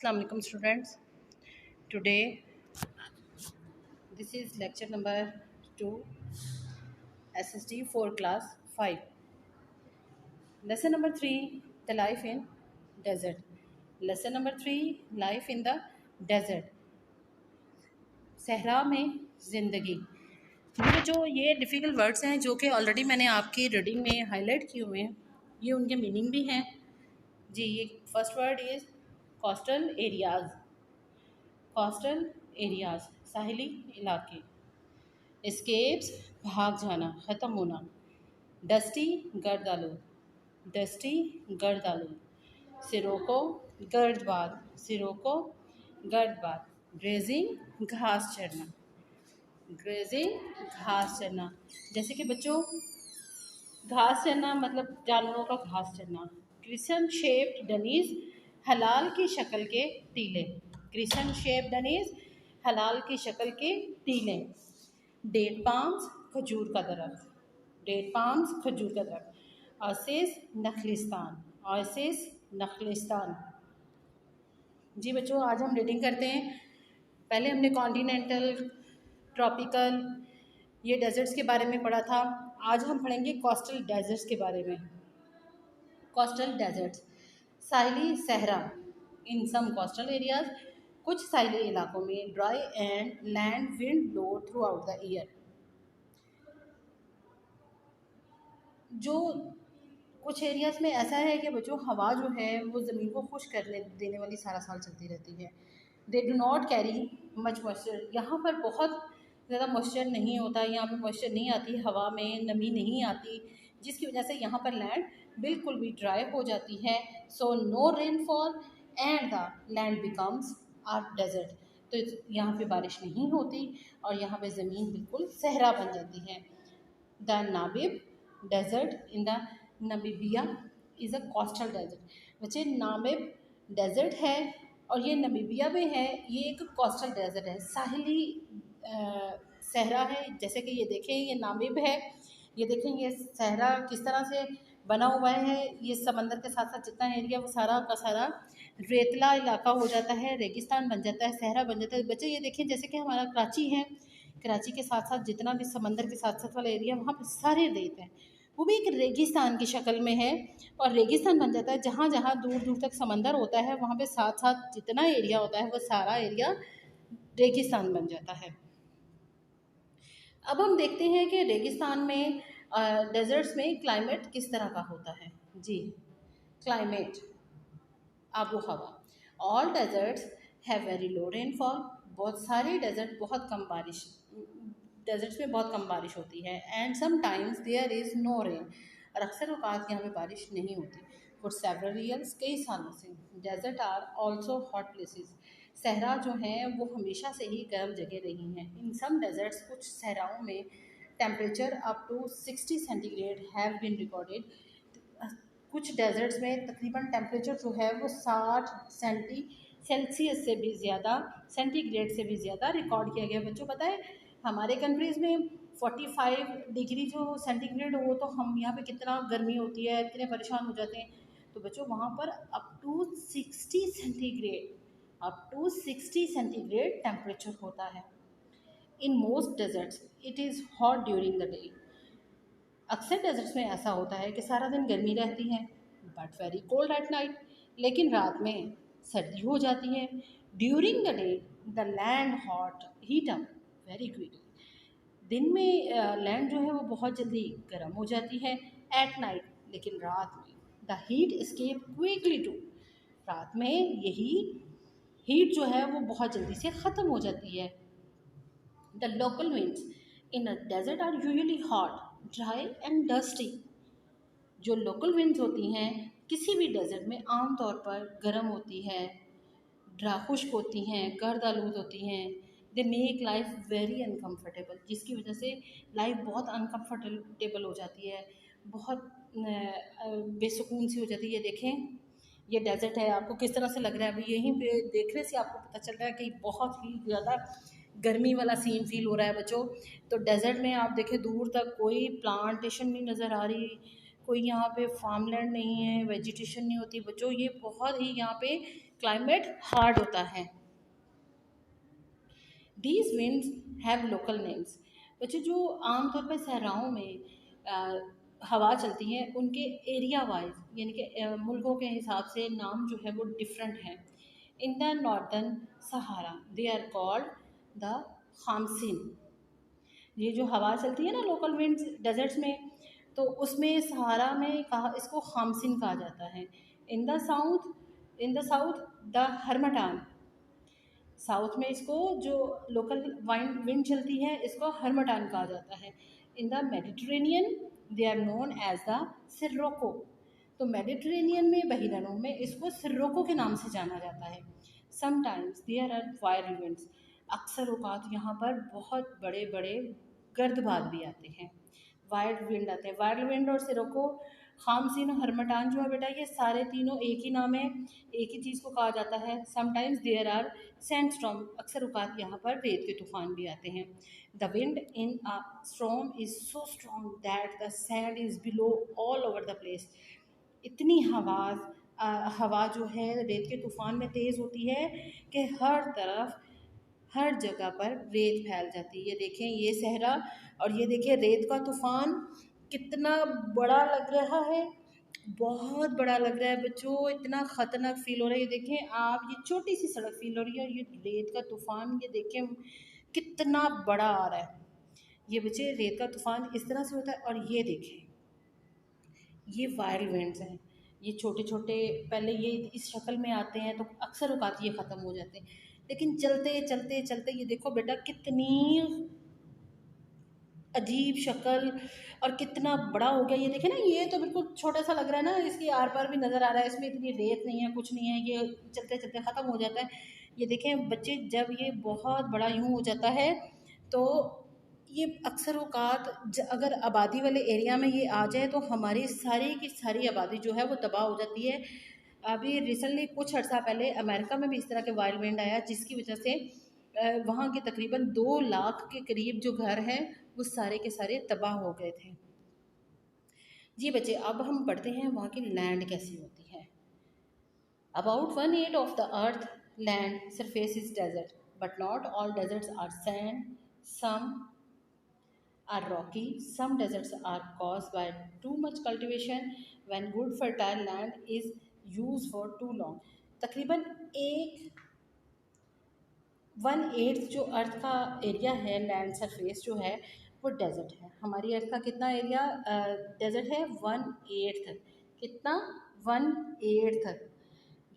Assalamu alaikum students. Today this is lecture number 2 SSD for class 5. Lesson number 3 the life in desert. Lesson number 3 life in the desert. सहरा में ज़िंदगी। ये जो ये difficult words हैं जो कि ऑलरेडी मैंने आपकी रीडिंग में हाईलाइट किए हुए हैं, ये उनके मीनिंग भी हैं जी। ये first word is coastal areas. Coastal areas साहिली इलाके। एस्केप्स भाग जाना, ख़त्म होना। डस्टी गर्द आलूद, डस्टी गर्द आलूद। सिरोको गर्दबाद, सिरोको गर्दबाद। ग्रेजिंग घास चरना, ग्रेजिंग घास चरना। जैसे कि बच्चों घास चरना मतलब जानवरों का घास चरना। क्रिसन शेप्ड डनीज हलाल की शक्ल के टीले, क्रिसन शेप्ड डनीज हलाल की शक्ल के टीले। डेट पाम्स खजूर का दरख्त, डेट पाम्स खजूर का दरख्त। Oasis नखलिस्तान, oasis नखलिस्तान। जी बच्चों आज हम रीडिंग करते हैं। पहले हमने कॉन्टिनेंटल, ट्रॉपिकल, ये डेजर्ट्स के बारे में पढ़ा था। आज हम पढ़ेंगे कोस्टल डेजर्ट्स के बारे में। कोस्टल डेजर्ट्स साहिली सहरा। इन सम कोस्टल एरियाज, कुछ साहिली इलाकों में dry and land wind blow through out the year. जो कुछ एरियाज़ में ऐसा है कि बच्चों हवा जो है वो ज़मीन को खुश करने देने वाली सारा साल चलती रहती है। They do not carry much moisture, यहाँ पर बहुत ज़्यादा मॉइस्चर नहीं होता, यहाँ पर मॉइस्चर नहीं आती, हवा में नमी नहीं आती, जिसकी वजह से यहाँ पर लैंड बिल्कुल भी ड्राई हो जाती है। So no rainfall and the land becomes are desert. तो यहाँ पे बारिश नहीं होती और यहाँ पे ज़मीन बिल्कुल सहरा बन जाती है। The Namib desert in the Namibia is a coastal desert. बच्चे नामिब डेजर्ट है और ये नमीबिया में है, ये एक कोस्टल डेजर्ट है, साहिली सहरा है। जैसे कि ये देखें ये नामिब है, ये देखें ये सहरा किस तरह से बना हुआ है। ये समंदर के साथ साथ जितना एरिया वो सारा का सारा रेतला इलाका हो जाता है, रेगिस्तान बन जाता है, सहरा बन जाता है। बच्चे ये देखें जैसे कि हमारा कराची है, कराची के साथ साथ जितना भी समंदर के साथ साथ वाला एरिया वहाँ पर सारे रेत हैं, वो भी एक रेगिस्तान की शक्ल में है और रेगिस्तान बन जाता है। जहाँ जहाँ दूर दूर तक समंदर होता है वहाँ पे साथ साथ जितना एरिया होता है वो सारा एरिया रेगिस्तान बन जाता है। अब हम देखते हैं कि रेगिस्तान में डेजर्ट्स में क्लाइमेट किस तरह का होता है। जी क्लाइमेट, आबो हवा। All deserts have very low rainfall, बहुत सारे डेजर्ट बहुत कम बारिश, डेजर्ट्स में बहुत कम बारिश होती है। And sometimes there is no rain, और अक्सर औकात यहाँ पे बारिश नहीं होती फॉर सेवरल ईयर्स, कई सालों से। Desert are also hot places, सहरा जो हैं वो हमेशा से ही गर्म जगह रही हैं। इन सम डेजर्ट्स, कुछ सहराओं में temperature up to 60 centigrade have been recorded. कुछ डेजर्ट्स में तकरीबन टेम्परेचर जो है वो 60 सेल्सियस से भी ज़्यादा, सेंटीग्रेड से भी ज़्यादा रिकॉर्ड किया गया। बच्चों पता है हमारे कंट्रीज़ में 45 डिग्री जो सेंटीग्रेड हो तो हम यहाँ पे कितना गर्मी होती है, इतने परेशान हो जाते हैं। तो बच्चों वहाँ पर up to 60 centigrade, up to 60 centigrade temperature होता है। In most deserts it is hot during the day. अक्सर डेजर्ट्स में ऐसा होता है कि सारा दिन गर्मी रहती है but very cold at night, लेकिन रात में सर्दी हो जाती है। During the day the land hot heat up very quickly, दिन में लैंड जो है वो बहुत जल्दी गर्म हो जाती है। एट नाइट, लेकिन रात में the heat escape quickly to, रात में यही हीट जो है वो बहुत जल्दी से ख़त्म हो जाती है। The local winds in a desert are usually hot, dry and dusty. जो लोकल विंड्स होती हैं किसी भी डेजर्ट में आम तौर पर गर्म होती है, खुश्क होती हैं, गर्द आलूद होती हैं। They make life very uncomfortable, जिसकी वजह से लाइफ बहुत अनकम्फर्टेबल हो जाती है, बहुत बेसुकून सी हो जाती है। ये देखें ये डेजर्ट है, आपको किस तरह से लग रहा है। अभी यहीं पे देखने से आपको पता चल रहा है कि बहुत ही ज़्यादा गर्मी वाला सीन फील हो रहा है बच्चों। तो डेजर्ट में आप देखें दूर तक कोई प्लांटेशन नहीं नज़र आ रही, कोई यहाँ पे फार्मलैंड नहीं है, वेजिटेशन नहीं होती बच्चों। ये बहुत ही यहाँ पे क्लाइमेट हार्ड होता है। These winds have local names। बच्चे जो आमतौर पर सहराओं में हवा चलती हैं उनके एरिया वाइज यानी कि मुल्कों के हिसाब से नाम जो है वो डिफरेंट हैं। In the northern Sahara they are called the khamsin. ये जो हवा चलती है ना लोकल विंड्स डेजर्ट्स में, तो उसमें सहारा में कहा इसको खामसिन कहा जाता है। In the south the harmattan. South में इसको जो लोकल विंड चलती है इसको हरमटान कहा जाता है। In the Mediterranean they are known as the sirocco. तो मेडिटेरेनियन में बहिरनों में इसको सिर्रोको के नाम से जाना जाता है। Sometimes there are viral winds. अक्सर औकात यहाँ पर बहुत बड़े बड़े गर्दबाद भी आते हैं, वायरल विंड आते हैं। वायरल विंड और सिरोको, खामसिन और हरमटान जो है बेटा ये सारे तीनों एक ही नाम है, एक ही चीज़ को कहा जाता है। Sometimes there are sandstorm. अक्सर औकात यहाँ पर रेत के तूफान भी आते हैं। The wind in a storm is so strong that the sand is below all over the place. इतनी हवा जो है रेत के तूफान में तेज़ होती है कि हर तरफ हर जगह पर रेत फैल जाती है। ये देखें ये सहरा और ये देखें रेत का तूफान कितना बड़ा लग रहा है, बहुत बड़ा लग रहा है बच्चों, इतना ख़तरनाक फील हो रहा है। ये देखें आप, ये छोटी सी सड़क फील हो रही है और ये रेत का तूफान ये देखें कितना बड़ा आ रहा है। ये बच्चे रेत का तूफान इस तरह से होता है। और ये देखें ये वायरल विंड्स हैं, ये छोटे छोटे पहले ये इस शक्ल में आते हैं तो अक्सर औकात ये ख़त्म हो जाते हैं, लेकिन चलते चलते चलते ये देखो बेटा कितनी अजीब शक्ल और कितना बड़ा हो गया। ये देखे ना, ये तो बिल्कुल छोटा सा लग रहा है ना, इसके आर पार भी नज़र आ रहा है, इसमें इतनी रेत नहीं है कुछ नहीं है, ये चलते चलते ख़त्म हो जाता है। ये देखें बच्चे जब ये बहुत बड़ा यूँ हो जाता है तो ये अक्सर औकात अगर आबादी वाले एरिया में ये आ जाए तो हमारी सारी की सारी आबादी जो है वो तबाह हो जाती है। अभी रिसेंटली कुछ अर्सा पहले अमेरिका में भी इस तरह के वायरल विंड आया जिसकी वजह से वहाँ के तकरीबन 2 लाख के करीब जो घर हैं वो सारे के सारे तबाह हो गए थे। जी बच्चे अब हम पढ़ते हैं वहाँ की लैंड कैसी होती है। About 1/8 of the earth land surface is desert but not all deserts are sand, some are rocky, some deserts are caused by too much cultivation when good fertile land is used for too long। तकरीबन 1/8 जो अर्थ का area है, land surface जो है वो desert है। हमारी अर्थ का कितना एरिया डेजर्ट है? 1/8। कितना? 1/8।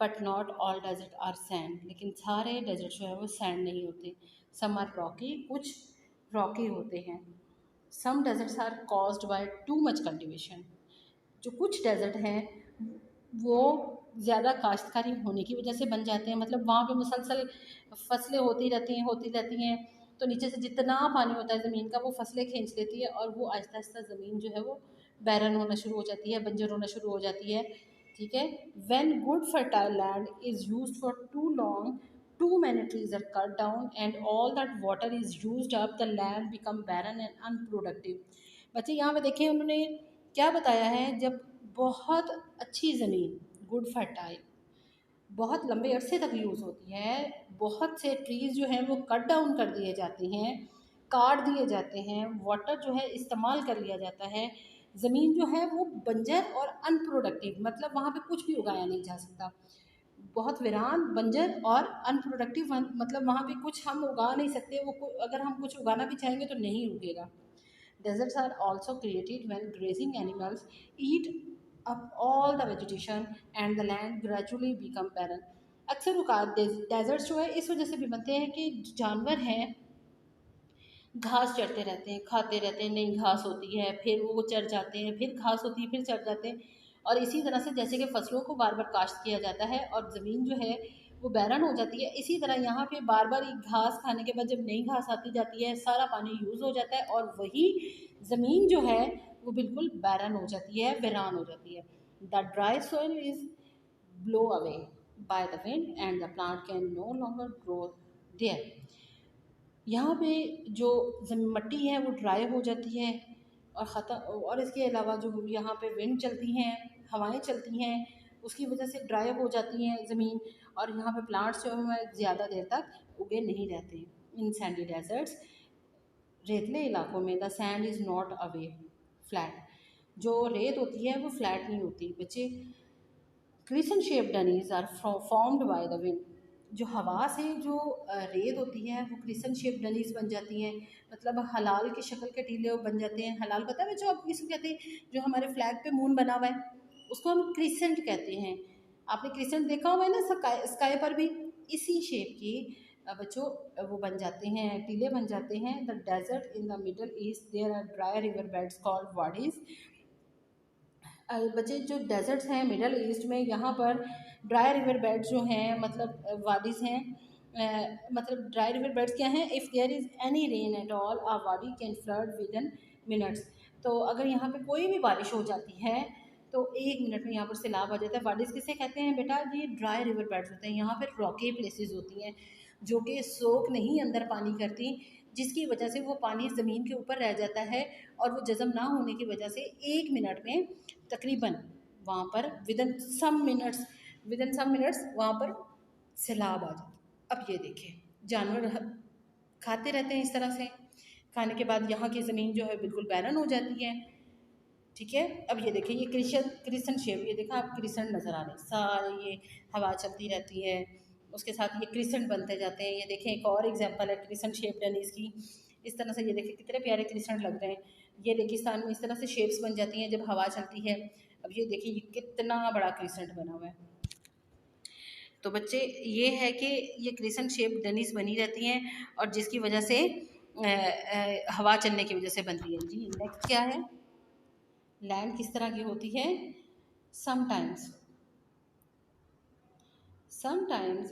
But not all desert are sand, लेकिन सारे डेजर्ट जो है वो सैंड नहीं होते। सम आर रॉकी, कुछ रॉकी होते हैं। Some deserts are caused by too much cultivation. जो कुछ डेजर्ट हैं वो ज़्यादा काश्तकारी होने की वजह से बन जाते हैं, मतलब वहाँ पे मुसलसल फसलें होती रहती हैं तो नीचे से जितना पानी होता है ज़मीन का वो फसलें खींच लेती है और वो आहिस्ता आहिस्ता ज़मीन जो है वो बैरन होना शुरू हो जाती है, बंजर होना शुरू हो जाती है। ठीक है। When good fertile land is used for too long, too many trees are cut down and all that water is used up, the land become barren and unproductive। बच्चे यहाँ पे देखें उन्होंने क्या बताया है, जब बहुत अच्छी ज़मीन गुड फर्टाइल बहुत लंबे अरसे तक यूज़ होती है, बहुत से ट्रीज़ जो हैं वो कट डाउन कर दिए जाते हैं, काट दिए जाते हैं, वाटर जो है इस्तेमाल कर लिया जाता है, ज़मीन जो है वो बंजर और अनप्रोडक्टिव, मतलब वहाँ पे कुछ भी उगाया नहीं जा सकता, बहुत वीरान, बंजर और अनप्रोडक्टिव, मतलब वहाँ पे कुछ हम उगा नहीं सकते, वो अगर हम कुछ उगाना भी चाहेंगे तो नहीं उगेगा। Deserts are also created when grazing animals eat up all the vegetation and the land gradually become barren. अक्सर औकात डेजर्ट्स जो है इस वजह से भी बनते हैं कि जानवर हैं घास चढ़ते रहते हैं, खाते रहते हैं, नई घास होती है फिर वो चढ़ जाते हैं, फिर घास होती है फिर चढ़ जाते हैं, और इसी तरह से जैसे कि फसलों को बार बार काश्त किया जाता है और ज़मीन जो है वो बैरन हो जाती है, इसी तरह यहाँ पे बार बार घास खाने के बाद जब नई घास आती जाती है सारा पानी यूज़ हो जाता है और वही ज़मीन जो है वो बिल्कुल बैरन हो जाती है, वीरान हो जाती है। The dry soil is blow away by the wind and the plant can no longer grow there. यहाँ पे जो मिट्टी है वो ड्राई हो जाती है और ख़त्म, और इसके अलावा जो यहाँ पे विंड चलती हैं, हवाएं चलती हैं, उसकी वजह से ड्राई हो जाती है ज़मीन, और यहाँ पे प्लांट्स जो है ज़्यादा देर तक उगे नहीं रहते। इन सैंडी डेजर्ट्स, रेतले इलाकों में the sand is not away flat, जो रेत होती है वो फ्लैट नहीं होती बच्चे। Crescent shape dunes are formed by the wind, जो हवा से जो रेत होती है वो क्रिसेंट शेप डनीज बन जाती हैं, मतलब हलाल की शक्ल के टीले वो बन जाते हैं। हलाल पता है जो आप किसको कहते हैं, जो हमारे फ्लैग पे मून बना हुआ है उसको हम क्रिसेंट कहते हैं। आपने क्रिसेंट देखा हुआ है ना स्काई स्काई पर भी, इसी शेप की बच्चों वो बन जाते हैं, टीले बन जाते हैं। The desert in the Middle East there are dry river beds called wadis. बच्चे जो डेजर्ट्स हैं मिडल ईस्ट में, यहाँ पर ड्राई रिवर बेड्स जो हैं मतलब वाडीज़ हैं, मतलब ड्राई रिवर बेड्स क्या हैं, if there is any rain at all a wadi can flood within minutes. तो अगर यहाँ पे कोई भी बारिश हो जाती है तो 1 मिनट में यहाँ पर सैलाब आ जाता है। वाडीज़ किसे कहते हैं बेटा, ये ड्राई रिवर बेड्स होते हैं, यहाँ पर रॉकी प्लेसेस होती हैं जो कि सोख नहीं अंदर पानी करती, जिसकी वजह से वो पानी ज़मीन के ऊपर रह जाता है, और वो जज़ब ना होने की वजह से 1 मिनट में तकरीबन वहाँ पर विद इन सम मिनट्स वहाँ पर सैलाब आ जाता। अब ये देखिए जानवर खाते रहते हैं इस तरह से, खाने के बाद यहाँ की ज़मीन जो है बिल्कुल बैरन हो जाती है। ठीक है, अब ये देखिए ये क्रिसन शेप, ये देखा आप क्रिसेंट नज़र आ रहे हैं सारे, ये हवा चलती रहती है उसके साथ ये क्रिसेंट बनते जाते हैं। ये देखें एक और एग्जांपल है क्रिसेंट शेप डनीज की, इस तरह से ये देखिए कितने प्यारे क्रिसेंट लग रहे हैं। ये रेगिस्तान में इस तरह से शेप्स बन जाती हैं जब हवा चलती है। अब ये देखिए ये कितना बड़ा क्रिसेंट बना हुआ है। तो बच्चे ये है कि ये क्रिसेंट शेप डनीज बनी रहती हैं, और जिसकी वजह से हवा चलने की वजह से बनती है। जी नेक्स्ट क्या है, लैंड किस तरह की होती है, sometimes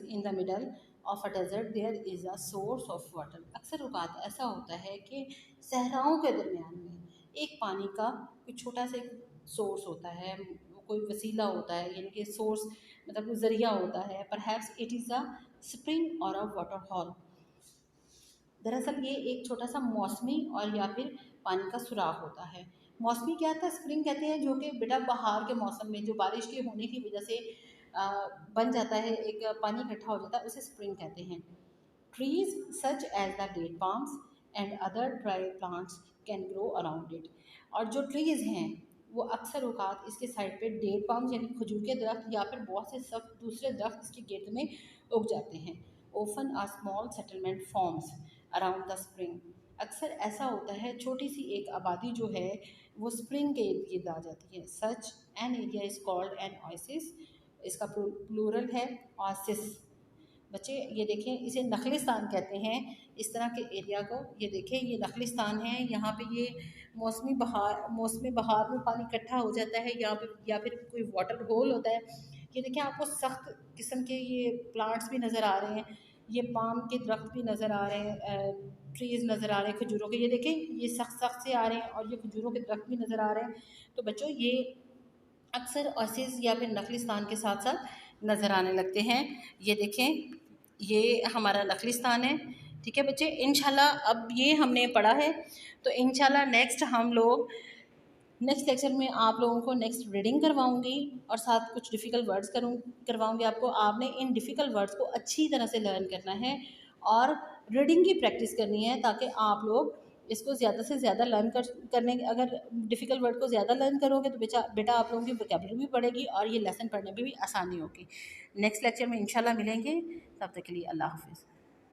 in the middle of a desert there is a source of water. अक्सर औक़ात ऐसा होता है कि सहराओं के दरमियान में एक पानी का कोई छोटा सा सोर्स होता है, कोई वसीला होता है, यानी कि सोर्स मतलब ज़रिया होता है। Perhaps it is a spring और अ वाटर हॉल। दरअसल ये एक छोटा सा मौसमी और या फिर पानी का सुराख होता है। मौसमी क्या था, स्प्रिंग कहते हैं, जो कि बेटा बहार के मौसम में जो बारिश के होने की वजह से बन जाता है, एक पानी इकट्ठा हो जाता है, उसे स्प्रिंग कहते हैं। Trees such as the date palms and other dry plants can grow around it. और जो ट्रीज़ हैं वो अक्सर औकात इसके साइड पे डेट पाम्स यानी खजूर के दरख्त या फिर बहुत से सब दूसरे दरख्त इसके गिर्द में उग जाते हैं। Often a small settlement forms around the spring. अक्सर ऐसा होता है छोटी सी एक आबादी जो है वो स्प्रिंग के इर्द गिर्द आ जाती है। Such an area is called an oasis, इसका प्लूरल है ओएसिस। बच्चे ये देखें इसे नखलिस्तान कहते हैं इस तरह के एरिया को। ये देखें ये नखलिस्तान है, यहाँ पे ये मौसमी बहार में पानी इकट्ठा हो जाता है यहाँ पे, या फिर कोई वाटर होल होता है। ये देखें आपको सख्त किस्म के ये प्लांट्स भी नज़र आ रहे हैं, ये पाम के दरख्त भी नज़र आ रहे हैं, ट्रीज़ नज़र आ रहे हैं खजूरों के। ये देखें ये सख्त से आ रहे हैं और ये खजूरों के दरख्त भी नज़र आ रहे हैं। तो बच्चों ये अक्सर ओएसिस या फिर नखलिस्तान के साथ साथ नज़र आने लगते हैं। ये देखें ये हमारा नखलिस्तान है। ठीक है बच्चे, इंशाल्लाह अब ये हमने पढ़ा है, तो इंशाल्लाह नेक्स्ट हम लोग नेक्स्ट लेक्चर में आप लोगों को नेक्स्ट रीडिंग करवाऊंगी और साथ कुछ डिफ़िकल्ट वर्ड्स करवाऊंगी आपको। आपने इन डिफ़िकल्ट वर्ड्स को अच्छी तरह से लर्न करना है और रीडिंग की प्रैक्टिस करनी है, ताकि आप लोग इसको ज़्यादा से ज़्यादा लर्न करने अगर डिफ़िकल्ट वर्ड को ज़्यादा लर्न करोगे तो बेटा आप लोगों की वोकैबुलरी भी बढ़ेगी और ये लेसन पढ़ने में भी आसानी होगी। नेक्स्ट लेक्चर में इंशाल्लाह मिलेंगे, तब तक के लिए अल्लाह हाफ़िज़।